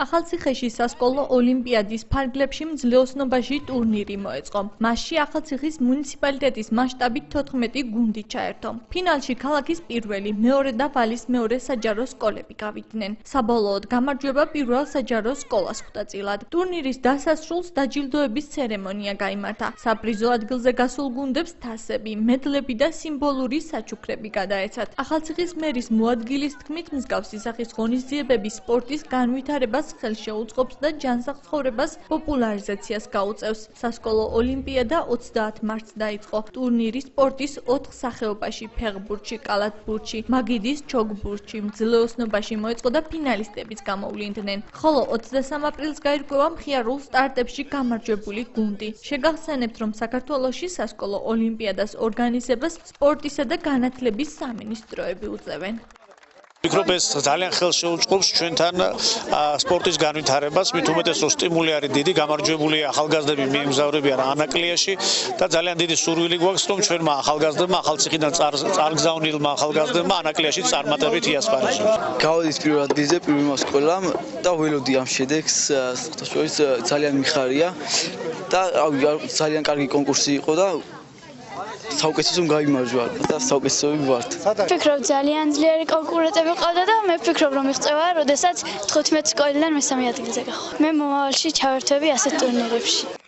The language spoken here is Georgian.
ახალციხეში სასკოლო ოლიმპიადის ფარგლებში მძლეოსნობაში ტურნირი მოეწყო. მასში ახალციხის მუნიციპალიტეტის მასშტაბით 14 გუნდი ჩაერთო. ფინალში ქალაქის პირველი, მეორე და ვალის მეორე საჯარო სკოლები გავიდნენ. საბოლოოდ გამარჯვება პირველ საჯარო სკოლას ხვდა წილად. ტურნირის დასასრულს დაჯილდოების ცერემონია გაიმართა. საპრიზო ადგილზე გასულ გუნდებს თასები, მედლები და სიმბოლური საჩუქრები გადაეცათ. ახალციხის მერის მოადგილის თქმით, მსგავსი სახის ღონისძიებები სპორტის განვითარებას ხელშეუწყობს და ჯანსაღ ცხოვრებას პოპულარიზაციას გაუწევს. სასკოლო ოლიმპიადა 30 მარტს დაიწყო. ტურნირი სპორტის 4 სახეობაში: ფეხბურთში, კალათბურთში, მაგიდის ჩოგბურთში, მძლეოსნობაში მოეწყო და ფინალისტებიც გამოვლინდნენ. ხოლო 23 აპრილს გაირკვევა მხიარულ სტარტებში გამარჯვებული გუნდი. შეგახსენებთ, რომ საქართველოში სასკოლო ოლიმპიადას ორგანიზებას სპორტისა და განათლების სამინისტროები უწევენ. ვფიქრობ, ეს ძალიან ხელშეუწყობს ჩვენთან სპორტის განვითარებას, მით უმეტეს რომ სტიმული არის დიდი, გამარჯვებულია ახალგაზრდები მიემგზავრებიან ანაკლიაში და ძალიან დიდი სურვილი გვაქვს, რომ ჩვენმა ახალგაზრდებმა ახალციხიდან წარგზავნილმა ახალგაზრდებმა ანაკლიაში წარმატებით იასპარეზონ. გავადის პირველ ადგილზე პირველმა სკოლამ და ველოდი ამ შედეგს, შორის ძალიან მიხარია და ძალიან კარგი კონკურსი იყო და საუკეთესო გაიმარჯვა და საუკეთესოები ვართ. ვფიქრობ, ძალიან ძლიერი კონკურენტები ყავდა და მე ვფიქრობ, რომ მიღწევა, როდესაც 15 სკოლიდან მესამე ადგილზე გავხდი. მე მომავალში ჩავერთვები ასეთ ტურნირებში.